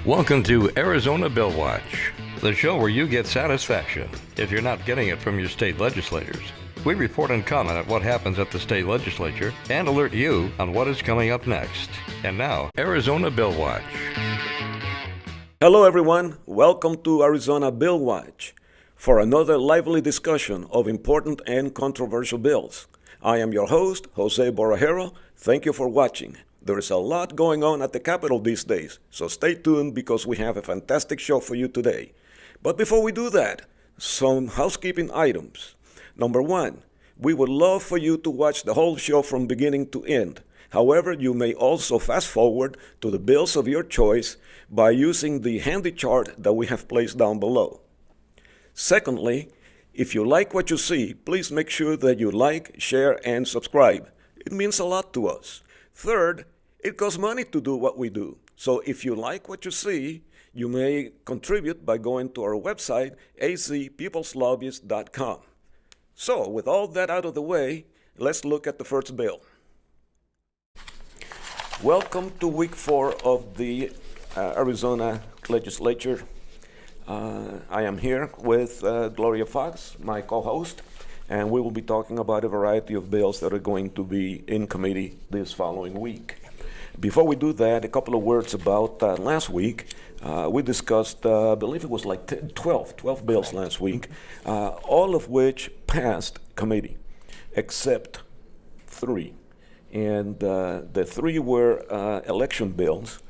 Welcome to Arizona Billwatch, the show where you get satisfaction if you're not getting it from your state legislators. We report and comment on what happens at the state legislature and alert you on what is coming up next. And now, Arizona Billwatch. Hello everyone, welcome to Arizona Billwatch for another lively discussion of important and controversial bills. I am your host, Jose Borrajero. Thank you for watching. There is a lot going on at the Capitol these days, so stay tuned because we have a fantastic show for you today. But before we do that, some housekeeping items. Number one, we would love for you to watch the whole show from beginning to end. However, you may also fast forward to the bills of your choice by using the handy chart that we have placed down below. Secondly, if you like what you see, please make sure that you like, share, and subscribe. It means a lot to us. Third, it costs money to do what we do. So if you like what you see, you may contribute by going to our website, azpeopleslobbyist.com. So with all that out of the way, let's look at the first bill. Welcome to week 4 of the Arizona legislature. I am here with Gloria Fox, my co-host, and we will be talking about a variety of bills that are going to be in committee this following week. Before we do that, a couple of words about last week. We discussed, I believe it was like 12 bills last week, all of which passed committee, except 3. And the 3 were election bills.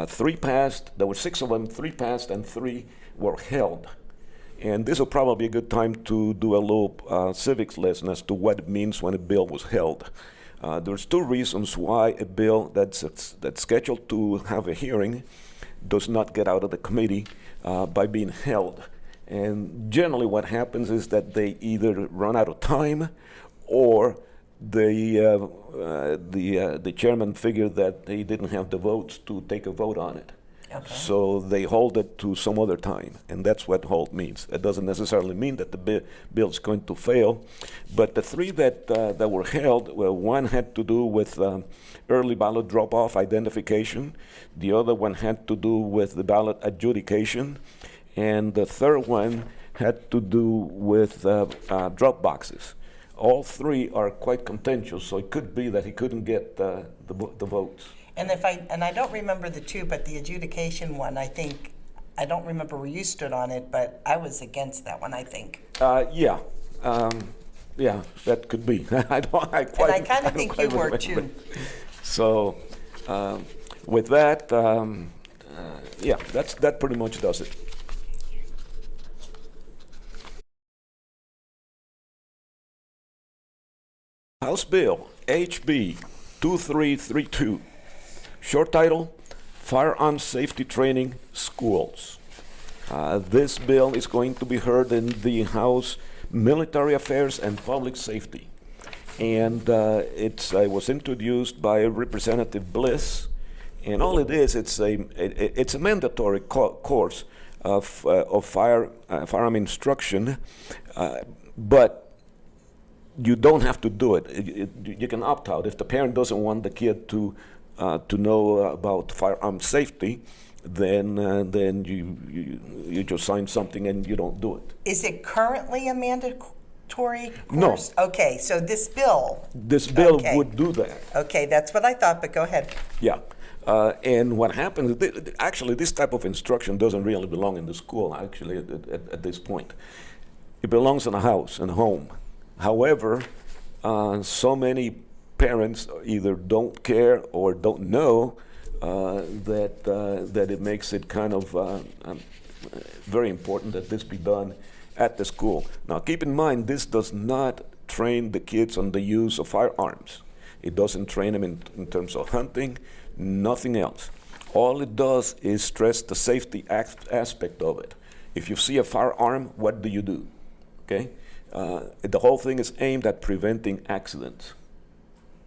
3 passed, there were 6 of them, 3 passed, and 3 were held. And this will probably be a good time to do a little civics lesson as to what it means when a bill was held. There's 2 reasons why a bill that's scheduled to have a hearing does not get out of the committee by being held. And generally what happens is that they either run out of time or the chairman figured that he didn't have the votes to take a vote on it. Okay. So they hold it to some other time, and that's what hold means. It doesn't necessarily mean that the bill is going to fail, but the 3 that were held, well, one had to do with early ballot drop-off identification, the other one had to do with the ballot adjudication, and the third one had to do with drop boxes. All 3 are quite contentious, so it could be that he couldn't get the votes. And I don't remember the 2, but the adjudication one, I don't remember where you stood on it, but I was against that one, I think. Yeah, that could be. I kind of think you were too. So, with that, that pretty much does it. House Bill HB 2332. Short title, Firearms Safety Training Schools. This bill is going to be heard in the House Military Affairs and Public Safety. And it was introduced by Representative Bliss. And all it is, it's a mandatory course of firearm instruction, but you don't have to do it. You can opt out. If the parent doesn't want the kid to know about firearm safety, then you just sign something and you don't do it. Is it currently a mandatory course? No. Okay, so this bill. This bill would do that. Okay, that's what I thought, but go ahead. Yeah. And what happens, actually this type of instruction doesn't really belong in the school, actually, at this point. It belongs in a house, in a home. However, so many parents either don't care or don't know that it makes it kind of very important that this be done at the school. Now, keep in mind, this does not train the kids on the use of firearms. It doesn't train them in terms of hunting, nothing else. All it does is stress the safety aspect of it. If you see a firearm, what do you do? Okay? The whole thing is aimed at preventing accidents.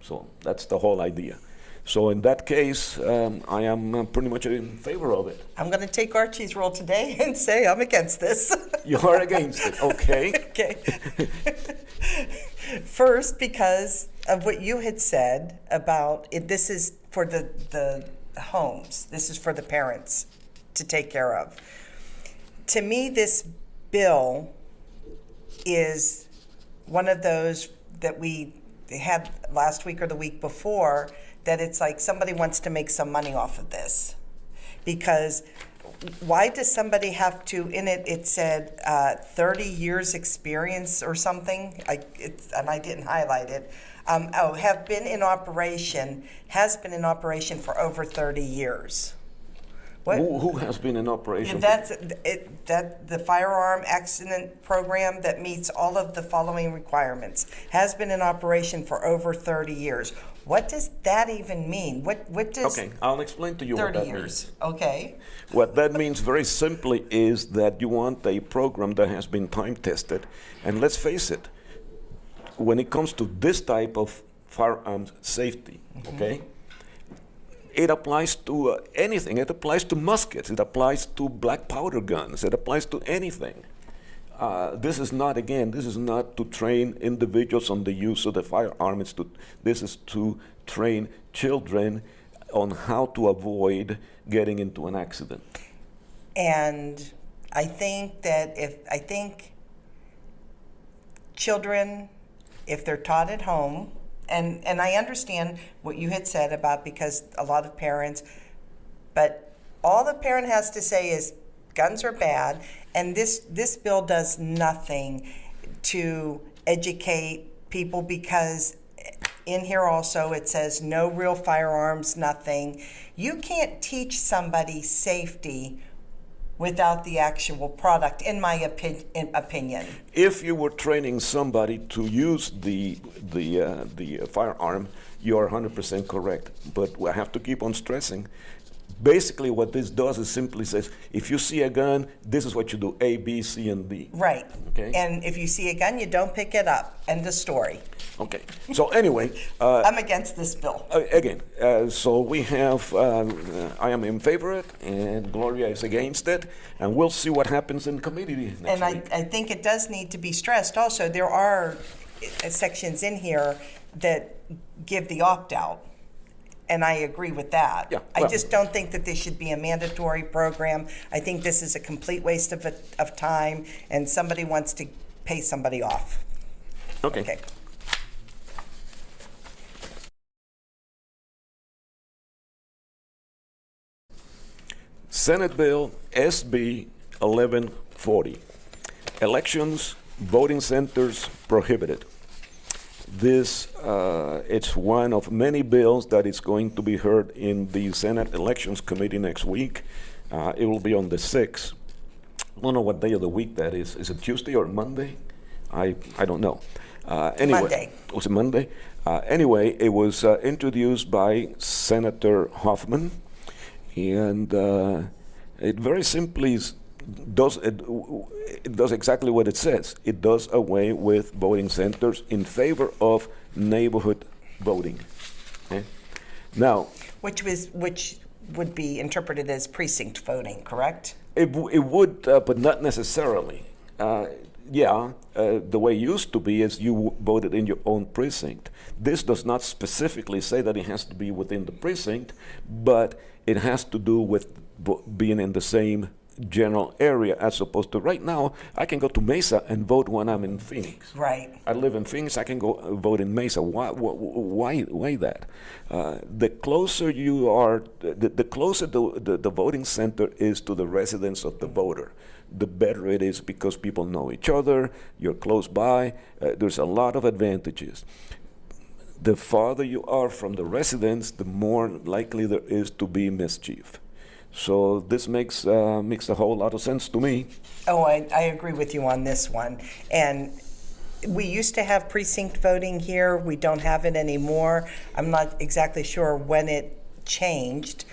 So that's the whole idea. So in that case, I am pretty much in favor of it. I'm going to take Archie's role today and say I'm against this. You are against it, okay. Okay. First, because of what you had said about it, this is for the homes. This is for the parents to take care of. To me, this bill is one of those that we had last week or the week before, that it's like somebody wants to make some money off of this. Because why does somebody have to, in it, it said 30 years experience or something, and I didn't highlight it. Have been in operation, has been in operation for over 30 years. What? Who has been in operation? That's the firearm accident program that meets all of the following requirements. Has been in operation for over 30 years. What does that even mean? What does Okay, I'll explain to you what 30 that years? means. Okay. What that means very simply is that you want a program that has been time tested. And let's face it, when it comes to this type of firearms safety, okay, it applies to anything. It applies to muskets. It applies to black powder guns. It applies to anything. This is not to train individuals on the use of the firearm. This is to train children on how to avoid getting into an accident. And I think that children, if they're taught at home, and I understand what you had said about, because a lot of parents, but all the parent has to say is guns are bad, and this bill does nothing to educate people, because in here also it says no real firearms, nothing. You can't teach somebody safety without the actual product, in my opinion. If you were training somebody to use the firearm, you are 100% correct. But I have to keep on stressing. Basically, what this does is simply says, if you see a gun, this is what you do: A, B, C, and D. Right. Okay. And if you see a gun, you don't pick it up. End of story. Okay. So anyway, I'm against this bill. again, so we have, I am in favor of it, and Gloria is against it, and we'll see what happens in committee next And week. I think it does need to be stressed also. There are sections in here that give the opt-out, and I agree with that. Yeah, I well- just don't think that this should be a mandatory program. I think this is a complete waste of time, and somebody wants to pay somebody off. Okay. Okay. Senate Bill SB 1140, Elections, Voting Centers Prohibited. This, it's one of many bills that is going to be heard in the Senate Elections Committee next week. It will be on the 6th. I don't know what day of the week that is. Is it Tuesday or Monday? I don't know. Anyway, Monday. Was it Monday? Anyway, it was introduced by Senator Hoffman, and it very simply does exactly what it says. It does away with voting centers in favor of neighborhood voting. Okay? Now, Which would be interpreted as precinct voting, correct? it would, but not necessarily. The way it used to be is you voted in your own precinct. This does not specifically say that it has to be within the precinct, but it has to do with being in the same general area, as opposed to right now, I can go to Mesa and vote when I'm in Phoenix. Right. I live in Phoenix, I can go vote in Mesa. Why that? The closer you are, the closer the voting center is to the residence of the voter, the better it is, because people know each other, you're close by, there's a lot of advantages. The farther you are from the residence, the more likely there is to be mischief. So this makes a whole lot of sense to me. Oh, I agree with you on this one. And we used to have precinct voting here. We don't have it anymore. I'm not exactly sure when it changed.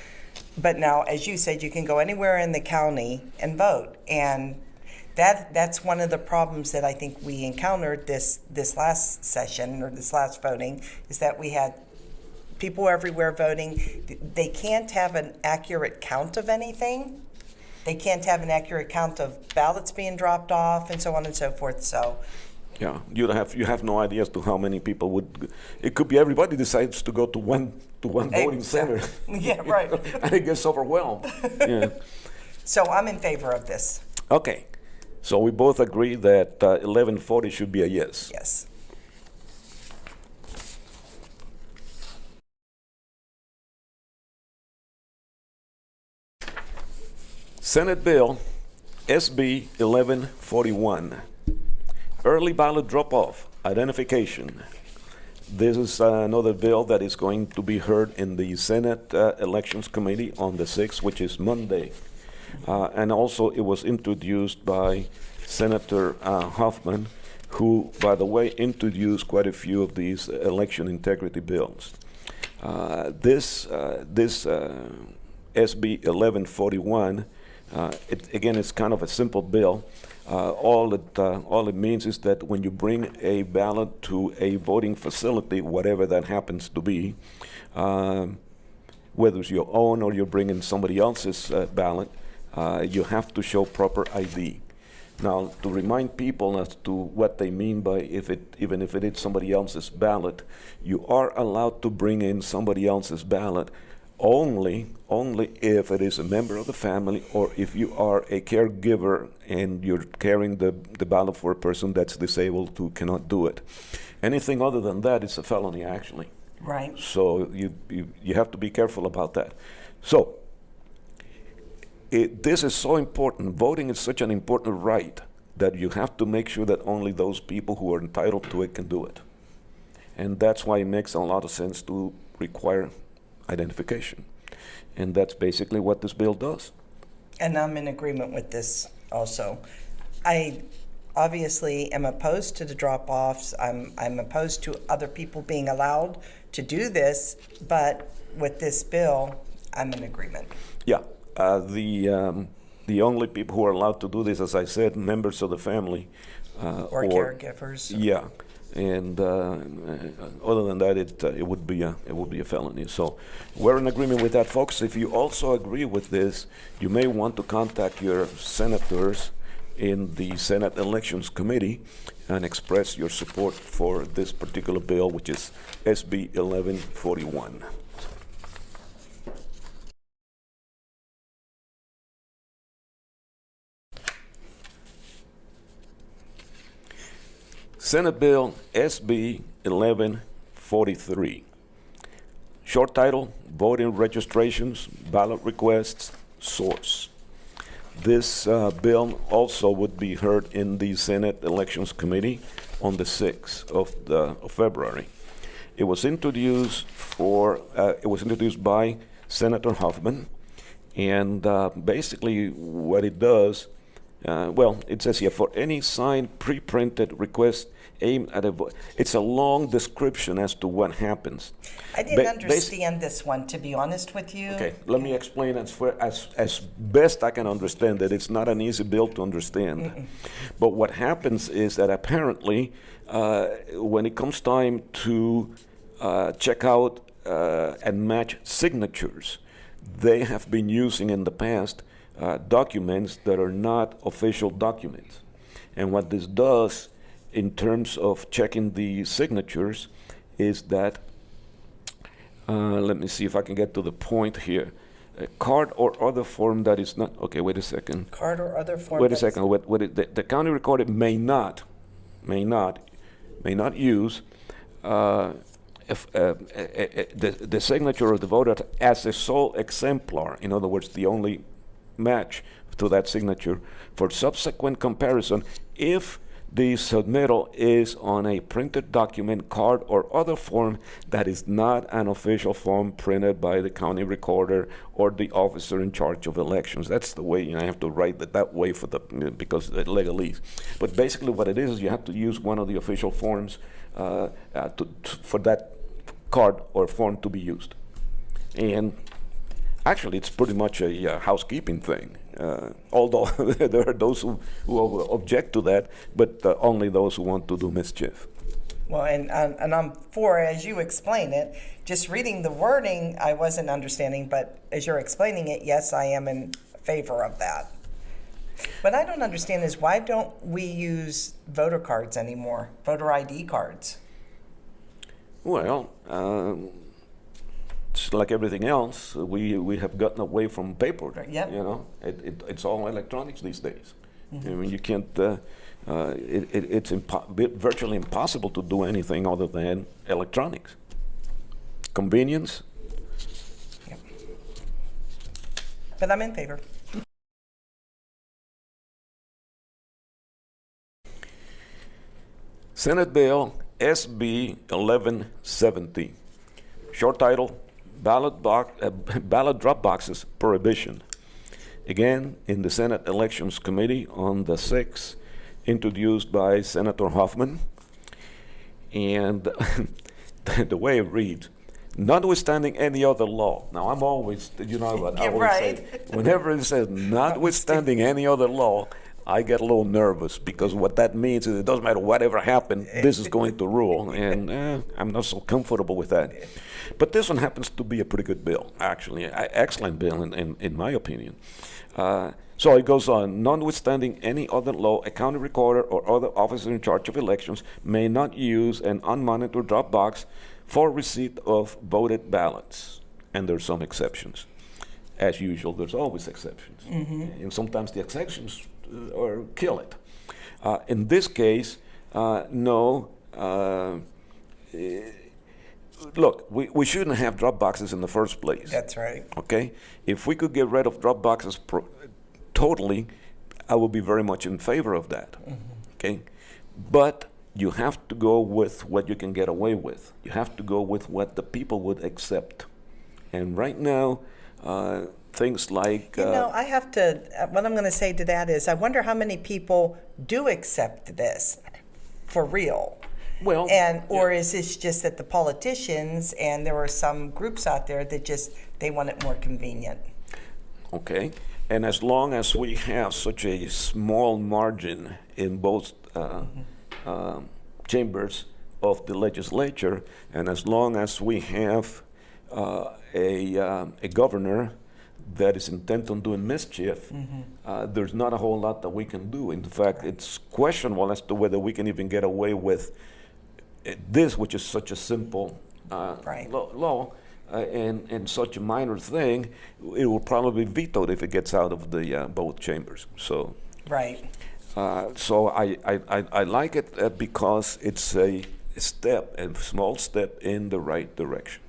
But now, as you said, you can go anywhere in the county and vote. And that's one of the problems that I think we encountered this last session, or this last voting, is that we had people everywhere voting. They can't have an accurate count of anything. They can't have an accurate count of ballots being dropped off, and so on and so forth. So Yeah, you have no idea as to how many people would. It could be everybody decides to go to one voting center. Yeah, right. And it gets overwhelmed. Yeah. So I'm in favor of this. Okay, so we both agree that 1140 should be a yes. Yes. Senate Bill SB 1141, early ballot drop-off identification. This is another bill that is going to be heard in the Senate Elections Committee on the 6th, which is Monday. And also it was introduced by Senator Hoffman, who, by the way, introduced quite a few of these election integrity bills. This SB 1141, again, it's kind of a simple bill. All it means is that when you bring a ballot to a voting facility, whatever that happens to be, whether it's your own or you're bringing somebody else's ballot, you have to show proper ID. Now, to remind people as to what they mean by even if it is somebody else's ballot, you are allowed to bring in somebody else's ballot only if it is a member of the family, or if you are a caregiver and you're carrying the ballot for a person that's disabled who cannot do it. Anything other than that is a felony, actually. Right. So you have to be careful about that. So this is so important. Voting is such an important right that you have to make sure that only those people who are entitled to it can do it. And that's why it makes a lot of sense to require identification. And that's basically what this bill does. And I'm in agreement with this also. I obviously am opposed to the drop-offs. I'm opposed to other people being allowed to do this, but with this bill, I'm in agreement. Yeah. The only people who are allowed to do this, as I said, members of the family. Or caregivers. Yeah. And other than that, it would be a felony. So we're in agreement with that, folks. If you also agree with this, you may want to contact your senators in the Senate Elections Committee and express your support for this particular bill, which is SB 1141. Senate Bill SB 1143. Short title, Voting Registrations, Ballot Requests, Source. This bill also would be heard in the Senate Elections Committee on the 6th of February. It was introduced by Senator Hoffman, and basically what it does, it says here, for any signed pre-printed request aimed at a vote. It's a long description as to what happens. I didn't understand this one, to be honest with you. Okay, let me explain as best I can understand it. It's not an easy bill to understand. But what happens is that apparently when it comes time to check out and match signatures, they have been using in the past documents that are not official documents. And what this does in terms of checking the signatures is that, let me see if I can get to the point here. A card or other form that is not, okay, wait a second. Card or other form. Wait a second, the county recorder may not use the signature of the voter as a sole exemplar, in other words, the only match to that signature for subsequent comparison if the submittal is on a printed document, card, or other form that is not an official form printed by the county recorder or the officer in charge of elections. That's the way, I have to write it that way because of the legalese. But basically what it is you have to use one of the official forms for that card or form to be used. And actually, it's pretty much a housekeeping thing, although there are those who object to that, but only those who want to do mischief. Well, and I'm for, as you explain it, just reading the wording, I wasn't understanding, but as you're explaining it, yes, I am in favor of that. What I don't understand is why don't we use voter cards anymore, voter ID cards? Well, it's like everything else. We have gotten away from paper. Yep. You know, it's all electronics these days. I mean, you can't. It's virtually impossible to do anything other than electronics. Convenience. Yep. But I'm in favor. Senate Bill SB 1170. Short title: Ballot drop boxes prohibition. Again, in the Senate Elections Committee on the 6th, introduced by Senator Hoffman. And the way it reads, notwithstanding any other law. Now, I'm always, you know what I always say, whenever it says notwithstanding any other law, I get a little nervous, because what that means is it doesn't matter whatever happened, this is going to rule, and I'm not so comfortable with that. But this one happens to be a pretty good bill, actually, excellent bill in my opinion. So it goes on, notwithstanding any other law, a county recorder or other officer in charge of elections may not use an unmonitored drop box for receipt of voted ballots. And there's some exceptions. As usual, there's always exceptions. And sometimes the exceptions or kill it. In this case, no. Look, we shouldn't have drop boxes in the first place. That's right. Okay? If we could get rid of drop boxes totally, I would be very much in favor of that. Okay? But you have to go with what you can get away with. You have to go with what the people would accept. And right now, things like... You know, I have to, what I'm going to say to that is, I wonder how many people do accept this for real. Well, or is this just that the politicians, and there are some groups out there that just, they want it more convenient? Okay. And as long as we have such a small margin in both chambers of the legislature, and as long as we have a governor that is intent on doing mischief, there's not a whole lot that we can do. In fact, it's questionable as to whether we can even get away with this, which is such a simple law, and such a minor thing. It will probably be vetoed if it gets out of the both chambers. So, so I like it because it's a small step in the right direction.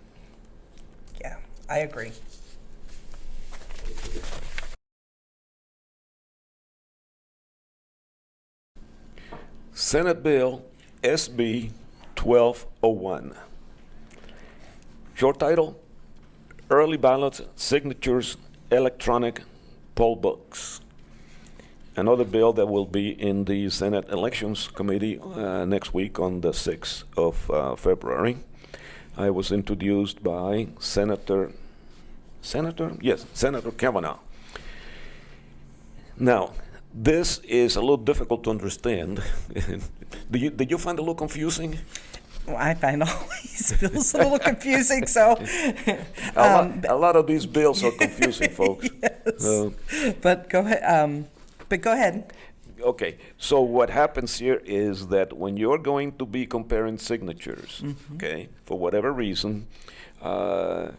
Yeah, I agree. Senate Bill SB 1201. Short title: Early ballots, signatures, electronic poll books. Another bill that will be in the Senate Elections Committee next week on the 6th of February. I was introduced by Senator Kavanaugh. Now, this is a little difficult to understand. Did you find it a little confusing? Well, I find always bills a little confusing, so. A lot of these bills are confusing, folks. Yes. But go ahead. Okay, so what happens here is that when you're going to be comparing signatures, okay, for whatever reason, at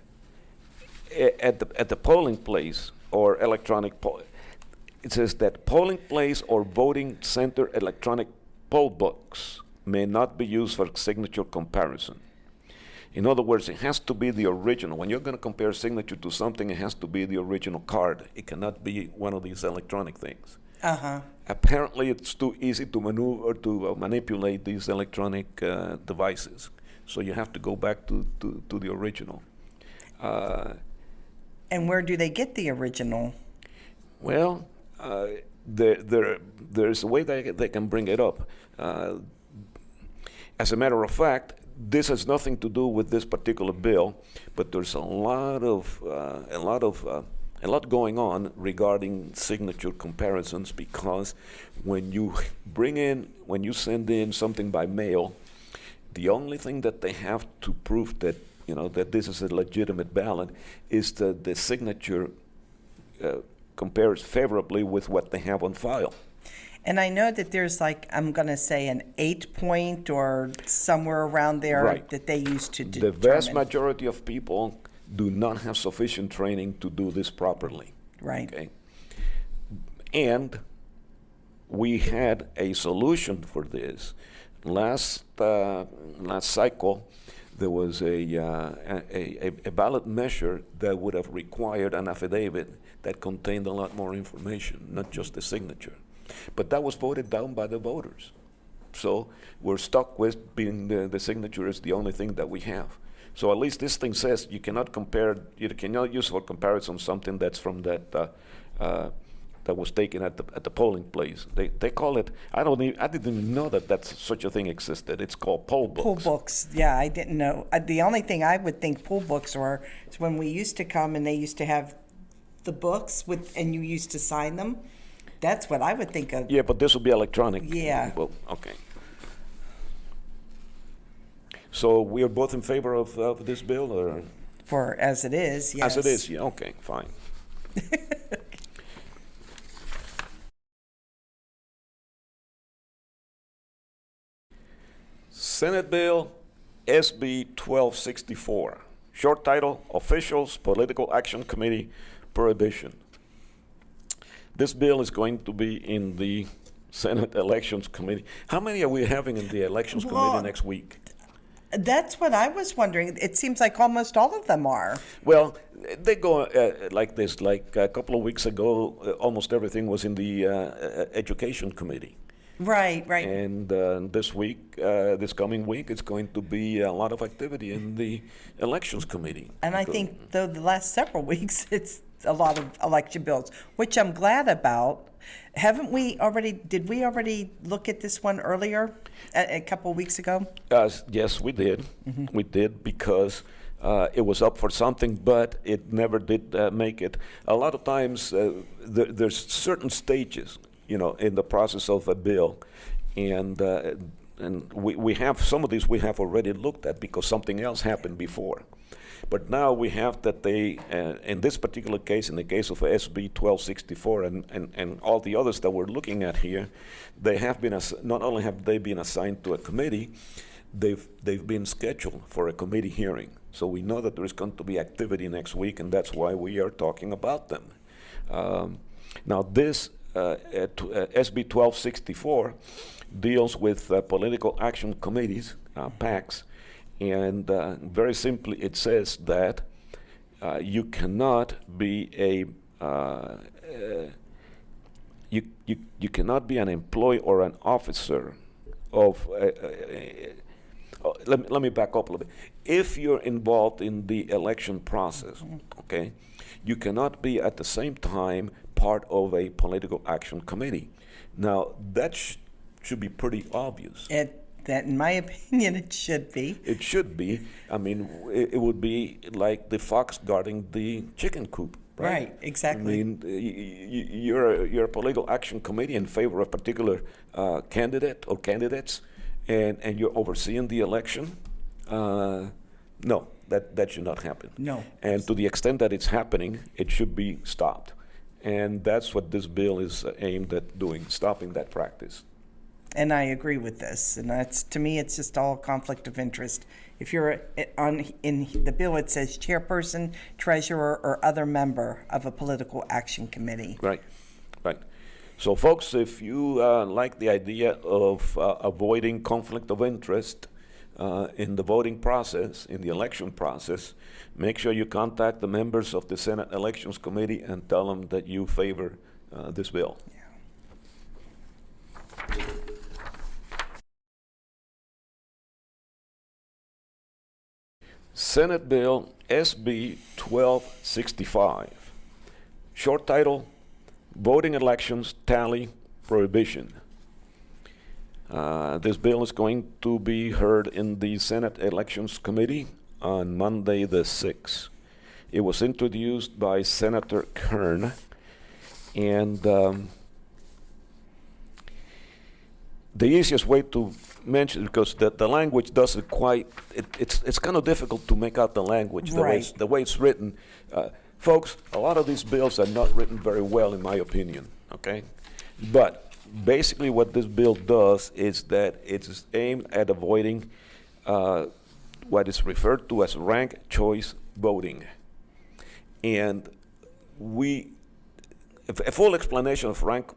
the polling place or electronic poll, it says that polling place or voting center electronic poll books may not be used for signature comparison. In other words, it has to be the original. When you're going to compare signature to something, it has to be the original card. It cannot be one of these electronic things. Apparently, it's too easy to maneuver, to manipulate these electronic devices. So you have to go back to the original. And where do they get the original? Well, there's a way they can bring it up. As a matter of fact, this has nothing to do with this particular bill, but there's a lot going on regarding signature comparisons, because when you send in something by mail, the only thing that they have to prove that that this is a legitimate ballot is the signature compares favorably with what they have on file. And I know that there's like, I'm going to say an 8-point or somewhere around there Right. that they use to The determine. vast majority of people do not have sufficient training to do this properly. Right. Okay. And we had a solution for this. Last cycle, there was a ballot measure that would have required an affidavit that contained a lot more information, not just the signature. But that was voted down by the voters. So we're stuck with being the signature is the only thing that we have. So at least this thing says you cannot compare, you cannot use for comparison something that's from that that was taken at the polling place. They call it, I didn't even know that such a thing existed. It's called poll books. Poll books, yeah, I didn't know. The only thing I would think poll books were is when we used to come and they used to have the books and you used to sign them. That's what I would think of. Yeah, but this will be electronic. Yeah. Well, okay. So we are both in favor of this bill, or? For as it is, yes. As it is, yeah, okay, fine. Senate Bill SB 1264. Short title, Officials Political Action Committee Prohibition. This bill is going to be in the Senate Elections Committee. How many are we having in the Elections Committee next week? That's what I was wondering. It seems like almost all of them are. Well, they go like this. Like a couple of weeks ago, almost everything was in the Education Committee. Right, right. And this week, this coming week, it's going to be a lot of activity in the Elections Committee. And I think, though, the last several weeks, it's a lot of election bills, which I'm glad about. Haven't we already, did we already look at this one earlier, a couple of weeks ago? Yes, we did. Mm-hmm. We did because it was up for something, but it never did make it. A lot of times, there's certain stages, in the process of a bill, and we have some of these we have already looked at because something else happened before. But now we have that they, in this particular case, in the case of SB 1264 and all the others that we're looking at here, they have been, not only have they been assigned to a committee, they've been scheduled for a committee hearing. So we know that there's going to be activity next week, and that's why we are talking about them. Now this SB 1264 deals with political action committees, PACs, and very simply it says that you cannot be you cannot be an employee or an officer of let me back up a little bit. If you're involved in the election process, okay, you cannot be at the same time part of a political action committee. Now that should be pretty obvious. That, in my opinion, it should be. It should be. I mean, it would be like the fox guarding the chicken coop, right? Right, exactly. I mean, you're a political action committee in favor of a particular candidate or candidates, and you're overseeing the election. No, that should not happen. No. And to the extent that it's happening, it should be stopped. And that's what this bill is aimed at doing, stopping that practice. And I agree with this. And that's, to me, it's just all conflict of interest. If you're in the bill, it says chairperson, treasurer, or other member of a political action committee. Right, right. So, folks, if you like the idea of avoiding conflict of interest in the voting process, in the election process, make sure you contact the members of the Senate Elections Committee and tell them that you favor this bill. Yeah. Senate Bill SB 1265. Short title, Voting Elections Tally Prohibition. This bill is going to be heard in the Senate Elections Committee on Monday the 6th. It was introduced by Senator Kern, and the easiest way to mention, because the language doesn't quite, it's kind of difficult to make out the language, Right. the way it's written. Folks, a lot of these bills are not written very well, in my opinion, okay? But basically what this bill does is that it's aimed at avoiding what is referred to as ranked choice voting. And a full explanation of ranked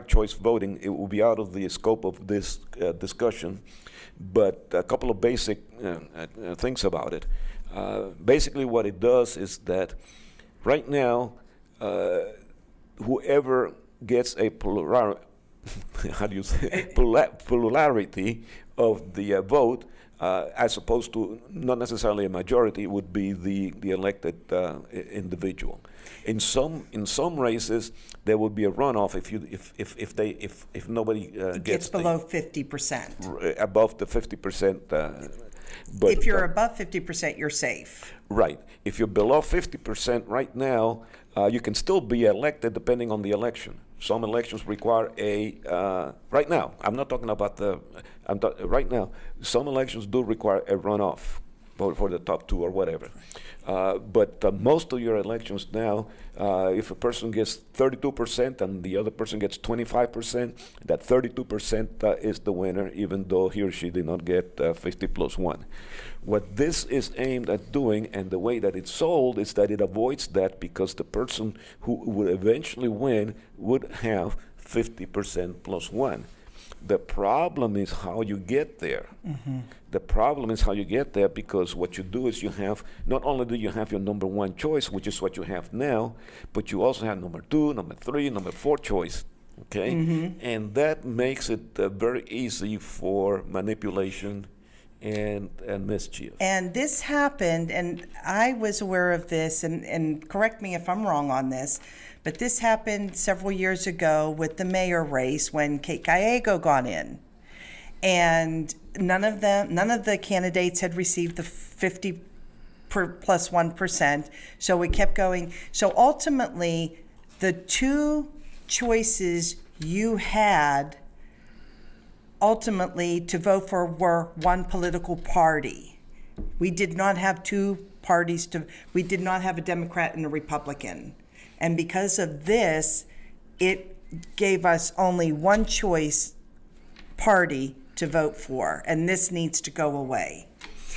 choice voting, it will be out of the scope of this discussion, but a couple of basic things about it. Basically what it does is that right now, whoever gets a plurality of the vote, as opposed to not necessarily a majority, would be the elected individual. In some races, there would be a runoff if nobody gets below 50%. Above the 50%. But if you're above 50%, you're safe. Right. If you're below 50% right now, you can still be elected depending on the election. Some elections require right now, I'm not talking about right now, some elections do require a runoff for the top two or whatever. But most of your elections now, if a person gets 32% and the other person gets 25%, that 32% is the winner, even though he or she did not get 50 plus 1. What this is aimed at doing, and the way that it's sold, is that it avoids that, because the person who would eventually win would have 50% plus 1. The problem is how you get there. Mm-hmm. The problem is how you get there, because what you do is you have, not only do you have your number one choice, which is what you have now, but you also have number 2, number 3, number 4 choice. Okay? Mm-hmm. And that makes it very easy for manipulation and mischief. And this happened, and I was aware of this, and correct me if I'm wrong on this, but this happened several years ago with the mayor race when Kate Gallego got in. And none of the candidates had received the 50 plus 1%, so we kept going. So ultimately, the two choices you had ultimately to vote for were one political party. We did not have two parties we did not have a Democrat and a Republican. And because of this, it gave us only one choice party to vote for, and this needs to go away.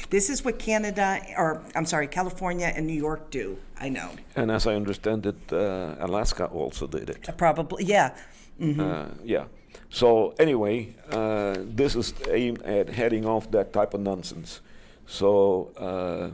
This is what California and New York do, I know. And as I understand it, Alaska also did it. Probably, yeah. Mm-hmm. Yeah. So anyway, this is aimed at heading off that type of nonsense. So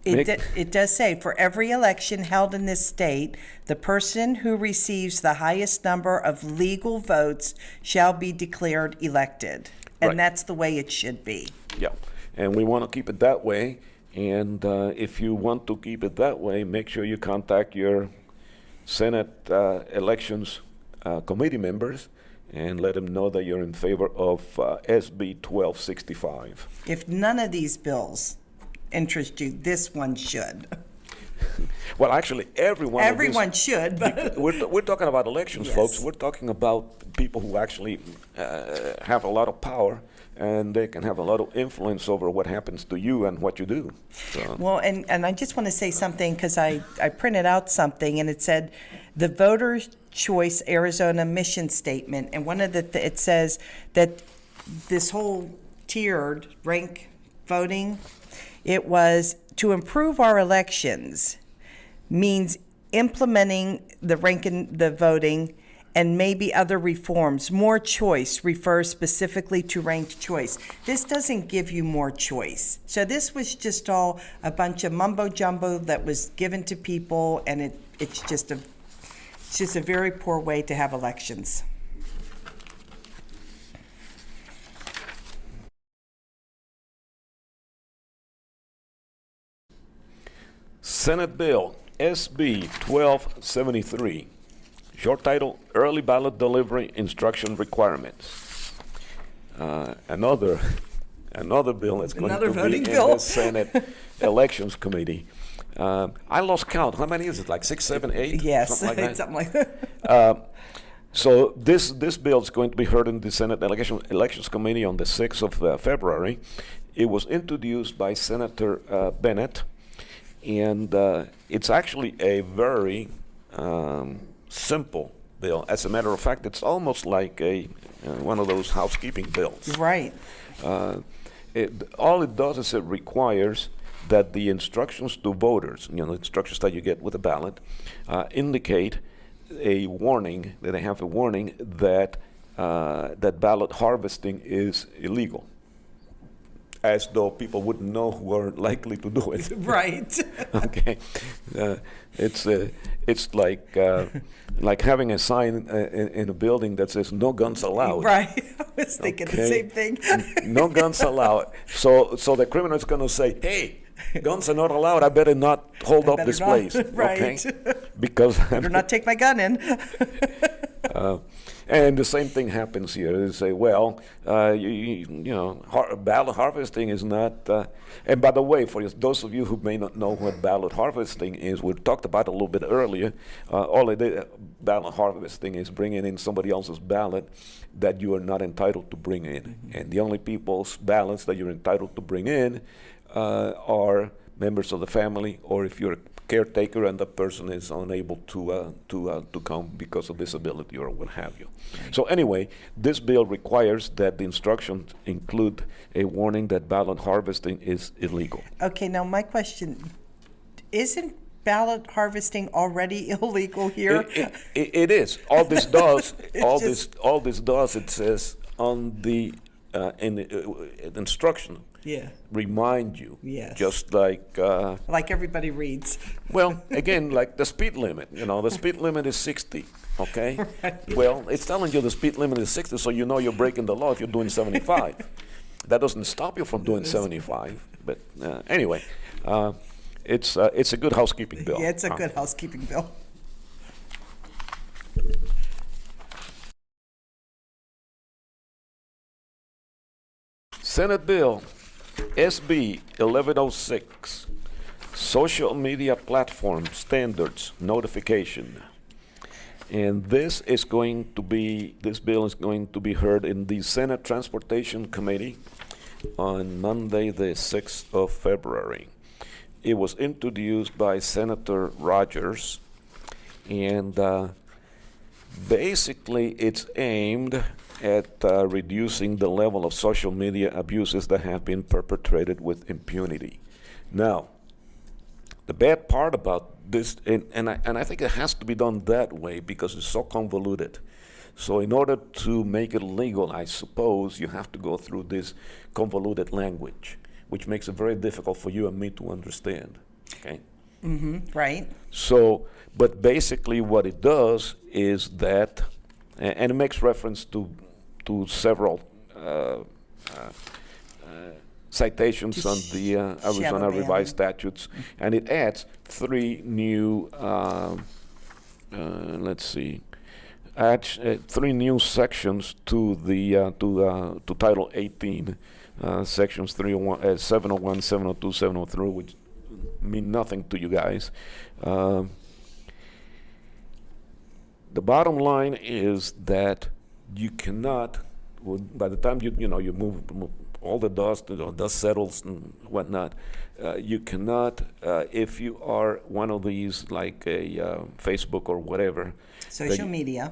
it does say, for every election held in this state, the person who receives the highest number of legal votes shall be declared elected. And right. That's the way it should be. Yeah, and we want to keep it that way. And if you want to keep it that way, make sure you contact your Senate elections committee members and let them know that you're in favor of SB 1265. If none of these bills interest you, this one should. Well, actually, everyone should, but we're talking about elections, yes. Folks. We're talking about people who actually have a lot of power, and they can have a lot of influence over what happens to you and what you do. So. Well, and I just want to say something, because I printed out something, and it said the Voter Choice Arizona mission statement, and one of it says that this whole tiered rank voting, it was to improve our elections, means implementing the the voting and maybe other reforms. More choice refers specifically to ranked choice. This doesn't give you more choice. So this was just all a bunch of mumbo jumbo that was given to people, and it's just a very poor way to have elections. Senate Bill SB 1273, short title, Early Ballot Delivery Instruction Requirements. Another bill that's going to be in the Senate Elections Committee. I lost count. How many is it? Like 6, 7, 8? Yes, something like that. So this bill is going to be heard in the Senate Elections Committee on the 6th of February. It was introduced by Senator Bennett, And it's actually a very simple bill. As a matter of fact, it's almost like a one of those housekeeping bills. Right. All it does is it requires that the instructions to voters, the instructions that you get with a ballot, indicate a warning, that they have a warning that that ballot harvesting is illegal, as though people wouldn't know who are likely to do it. Right. Okay, it's like having a sign in a building that says "No guns allowed." Right. I was thinking the same thing. No guns allowed. So the criminal is going to say, "Hey, guns are not allowed. I better not hold up this place." Right. Okay? Because Better not take my gun in. and the same thing happens here. They say, well, ballot harvesting is not. And by the way, for those of you who may not know what ballot harvesting is, we talked about it a little bit earlier. Ballot harvesting is bringing in somebody else's ballot that you are not entitled to bring in. Mm-hmm. And the only people's ballots that you're entitled to bring in are members of the family, or if you're a caretaker and the person is unable to come because of disability or what have you. Right. So anyway, this bill requires that the instructions include a warning that ballot harvesting is illegal. Okay, now my question, isn't ballot harvesting already illegal here? It is. All this does, it says on the instruction, remind you. Yes. Just like everybody reads. Well, again, like the speed limit. The speed limit is 60. Okay. Right. Well, it's telling you the speed limit is 60, so you know you're breaking the law if you're doing 75. That doesn't stop you from doing 75. But anyway, it's a good housekeeping bill. Yeah, it's a good housekeeping bill. Senate Bill SB 1106, Social Media Platform Standards Notification. And this bill is going to be heard in the Senate Transportation Committee on Monday, the 6th of February. It was introduced by Senator Rogers, and basically it's aimed at reducing the level of social media abuses that have been perpetrated with impunity. Now, the bad part about this, and I think it has to be done that way because it's so convoluted. So in order to make it legal, I suppose you have to go through this convoluted language, which makes it very difficult for you and me to understand. Okay? Mm-hmm. Right. So, but basically what it does is that, and it makes reference to several citations on the Arizona Revised Statutes, and it adds three new, three new sections to the to Title 18, sections 301, 701, 702, 703, which mean nothing to you guys. The bottom line is that you cannot, by the time you move all the dust, dust settles and whatnot, you cannot, if you are one of these like a Facebook or whatever, social media,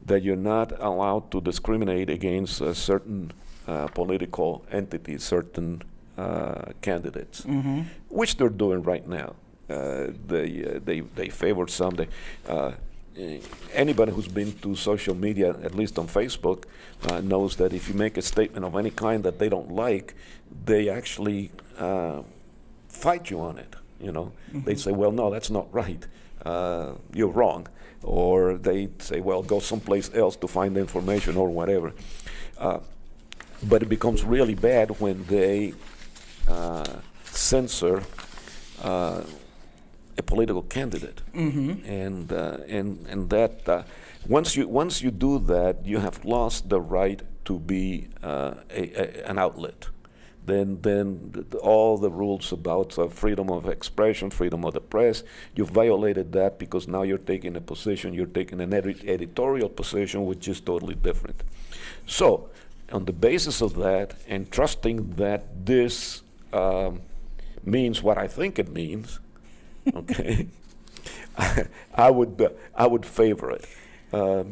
that you're not allowed to discriminate against certain political entities, certain candidates, which they're doing right now. They favor some. Anybody who's been to social media, at least on Facebook, knows that if you make a statement of any kind that they don't like, they actually fight you on it. They say, well, no, that's not right. You're wrong. Or they say, well, go someplace else to find the information or whatever. But it becomes really bad when they censor a political candidate, and that once you do that, you have lost the right to be an outlet. Then all the rules about freedom of expression, freedom of the press, you've violated that because now you're taking a position, you're taking an editorial position, which is totally different. So, on the basis of that, and trusting that this means what I think it means, okay, I would favor it. The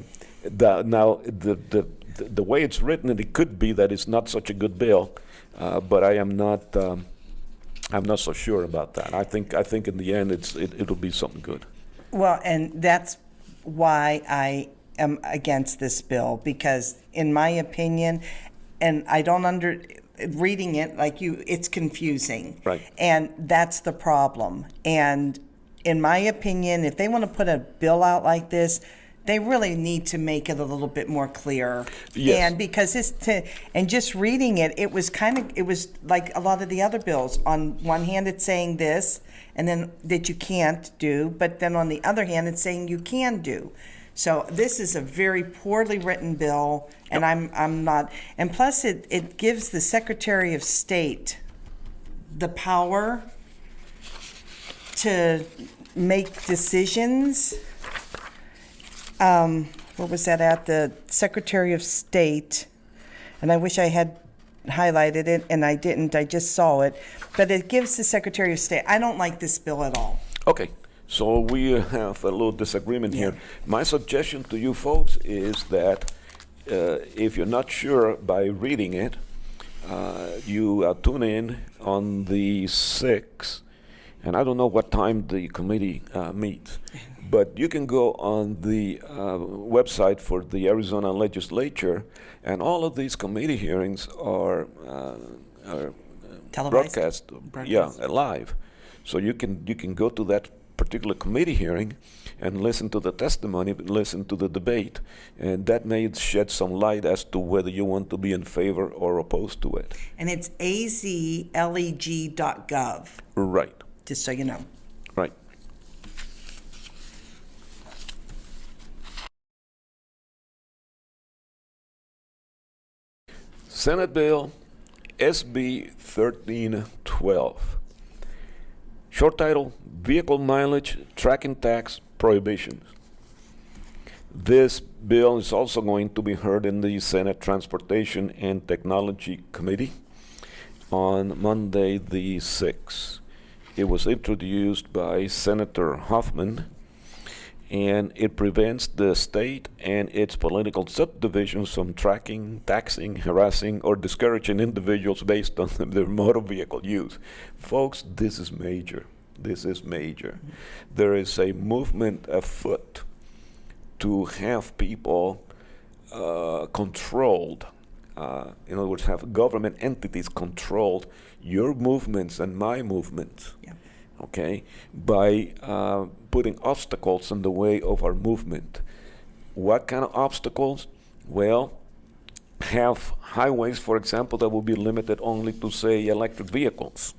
way it's written, and it could be that it's not such a good bill, but I'm not so sure about that. I think in the end it'll be something good. Well, and that's why I am against this bill, because in my opinion, and I don't reading it like you, it's confusing. Right. And that's the problem. And in my opinion, if they want to put a bill out like this, they really need to make it a little bit more clear. Yes. And because and just reading it, it was like a lot of the other bills. On one hand, it's saying this, and then that you can't do, but then on the other hand, it's saying you can do. So this is a very poorly written bill, and I'm not. And plus, it gives the Secretary of State the power to make decisions. What was that at? The Secretary of State, and I wish I had highlighted it, and I didn't. I just saw it. But it gives the Secretary of State. I don't like this bill at all. Okay, so we have a little disagreement here. My suggestion to you folks is that if you're not sure by reading it, you tune in on the 6th, and I don't know what time the committee meets. But you can go on the website for the Arizona legislature, and all of these committee hearings are broadcast, live. So you can go to that particular committee hearing and listen to the testimony, listen to the debate, and that may shed some light as to whether you want to be in favor or opposed to it. And it's azleg.gov. Right. Just so you know. Right. Senate Bill SB 1312. Short title, Vehicle Mileage Tracking Tax Prohibitions. This bill is also going to be heard in the Senate Transportation and Technology Committee on Monday the 6th. It was introduced by Senator Hoffman, and it prevents the state and its political subdivisions from tracking, taxing, harassing, or discouraging individuals based on their motor vehicle use. Folks, this is major. This is major. There is a movement afoot to have people controlled, in other words, have government entities controlled your movements and my movements. Yeah. Okay, by putting obstacles in the way of our movement. What kind of obstacles? Well, have highways, for example, that will be limited only to, say, electric vehicles.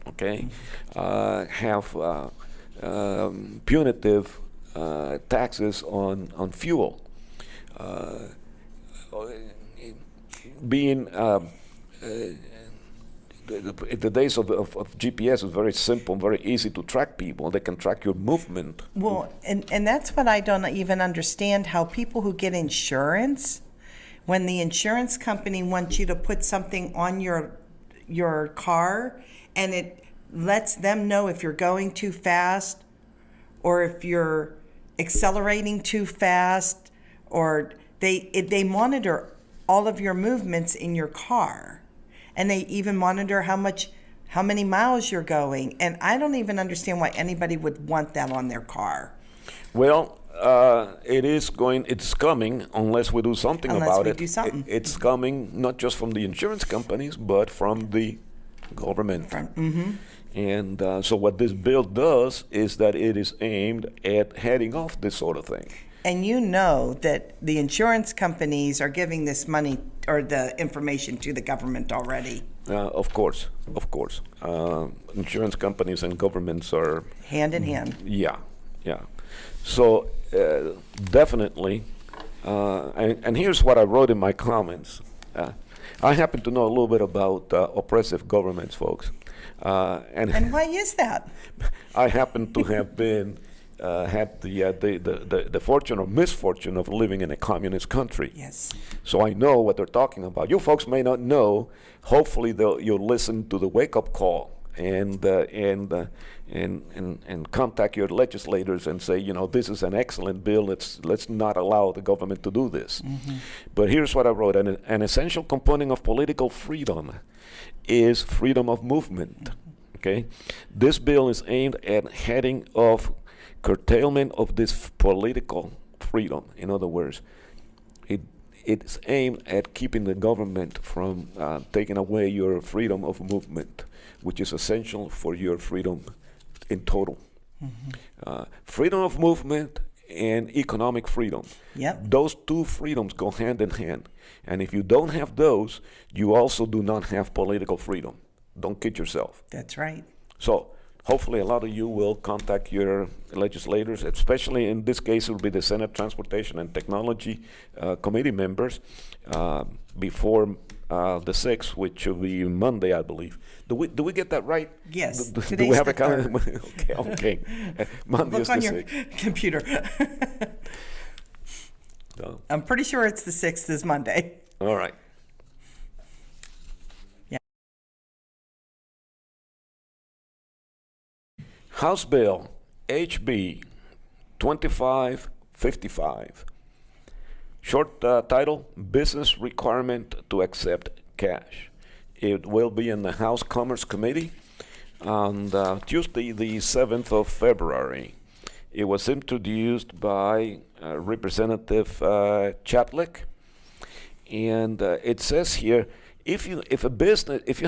Okay, have punitive taxes on fuel. Being the days of GPS is very simple, very easy to track people. They can track your movement. Well, and that's what I don't even understand, how people who get insurance, when the insurance company wants you to put something on your car, and it lets them know if you're going too fast or if you're accelerating too fast, or they monitor all of your movements in your car. And they even monitor how many miles you're going. And I don't even understand why anybody would want that on their car. Well, it's coming unless we do something about it. It's coming not just from the insurance companies, but from the government. And so what this bill does is that it is aimed at heading off this sort of thing. And you know that the insurance companies are giving this money or the information to the government already. Of course. Insurance companies and governments are hand in hand. Yeah. So definitely, and here's what I wrote in my comments. I happen to know a little bit about oppressive governments, folks. And why is that? I happen to have been had the fortune or misfortune of living in a communist country. Yes. So I know what they're talking about. You folks may not know. Hopefully you'll listen to the wake-up call and contact your legislators and say, this is an excellent bill. Let's not allow the government to do this. But here's what I wrote: an essential component of political freedom is freedom of movement. Okay, this bill is aimed at heading off curtailment of this political freedom. In other words, it's aimed at keeping the government from taking away your freedom of movement, which is essential for your freedom in total. Freedom of movement and economic freedom. Yep. Those two freedoms go hand in hand. And if you don't have those, you also do not have political freedom. Don't kid yourself. That's right. So hopefully a lot of you will contact your legislators, especially in this case it will be the Senate Transportation and Technology Committee members before the 6th, which will be Monday, I believe. Do we get that right? Yes. Do we have a calendar? Okay. Monday is Look the on your 6th. computer. No. I'm pretty sure it's the 6th is Monday. All right. Yeah. House Bill HB 2555. Short title: Business Requirement to Accept Cash. It will be in the House Commerce Committee on Tuesday, the 7th of February. It was introduced by Representative Chatlick, and it says here, if you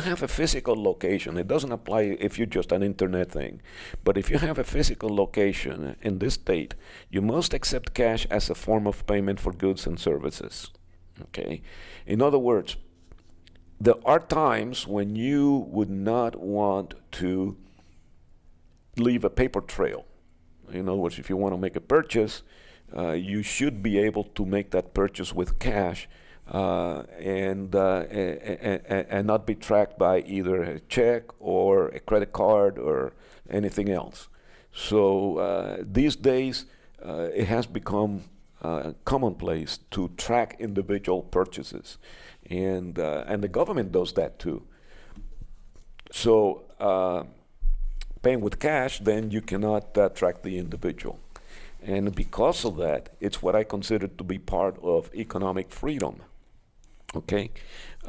have a physical location, it doesn't apply if you're just an internet thing, but if you have a physical location in this state, you must accept cash as a form of payment for goods and services. Okay, in other words, there are times when you would not want to leave a paper trail. In other words, if you want to make a purchase, you should be able to make that purchase with cash and not be tracked by either a check or a credit card or anything else. So these days, it has become commonplace to track individual purchases, and the government does that too. So paying with cash, then you cannot track the individual. And because of that, it's what I consider to be part of economic freedom. Okay?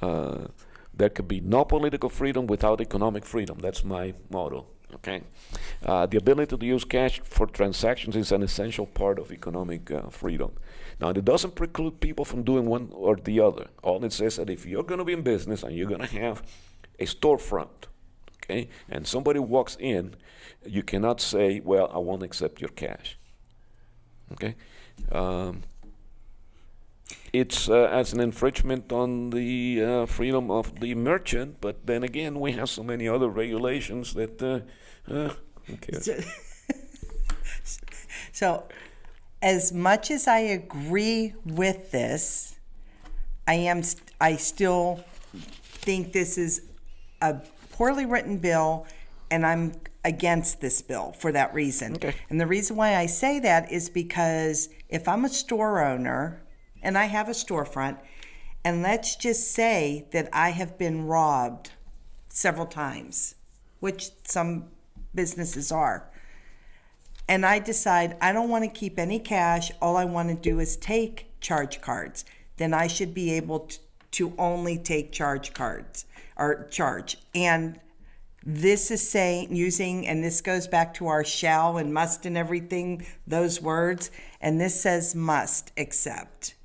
There could be no political freedom without economic freedom. That's my motto. Okay? The ability to use cash for transactions is an essential part of economic freedom. Now, it doesn't preclude people from doing one or the other. All it says that if you're going to be in business and you're going to have a storefront, okay, and somebody walks in, you cannot say, well, I won't accept your cash. Okay? It's as an infringement on the freedom of the merchant, but then again, we have so many other regulations that who cares? So, as much as I agree with this, I still think this is a poorly written bill, and I'm against this bill for that reason. Okay. And the reason why I say that is because if I'm a store owner and I have a storefront, and let's just say that I have been robbed several times, which some businesses are, and I decide I don't want to keep any cash, all I want to do is take charge cards, then I should be able to only take charge cards or charge. And this is saying, using, and this goes back to our shall and must and everything, those words, and this says must accept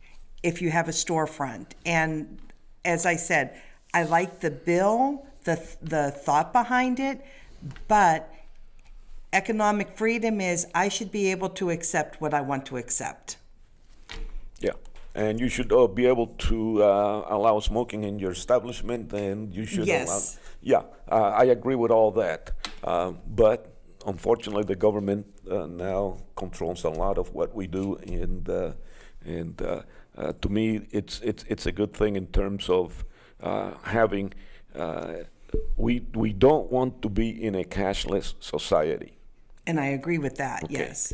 if you have a storefront. And as I said, I like the bill, the thought behind it, but economic freedom is I should be able to accept what I want to accept. Yeah, and you should be able to allow smoking in your establishment, and you should Yes. I agree with all that. But unfortunately, the government now controls a lot of what we do, and to me, it's a good thing in terms of having. We don't want to be in a cashless society. And I agree with that, Okay. yes.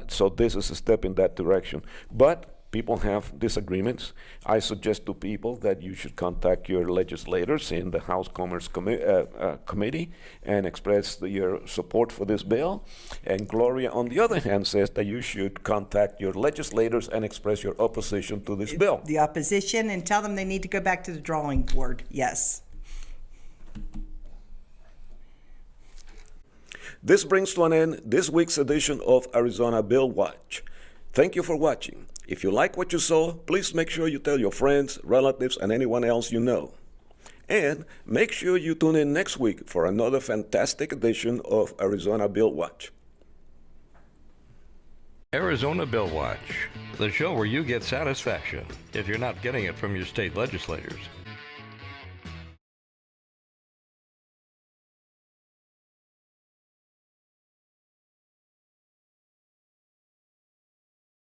So this is a step in that direction. But people have disagreements. I suggest to people that you should contact your legislators in the House Commerce Committee and express your support for this bill. And Gloria, on the other hand, says that you should contact your legislators and express your opposition to this bill. The opposition, and tell them they need to go back to the drawing board. Yes. This brings to an end this week's edition of Arizona Billwatch. Thank you for watching. If you like what you saw, please make sure you tell your friends, relatives, and anyone else you know. And make sure you tune in next week for another fantastic edition of Arizona Billwatch. Arizona Billwatch, the show where you get satisfaction if you're not getting it from your state legislators.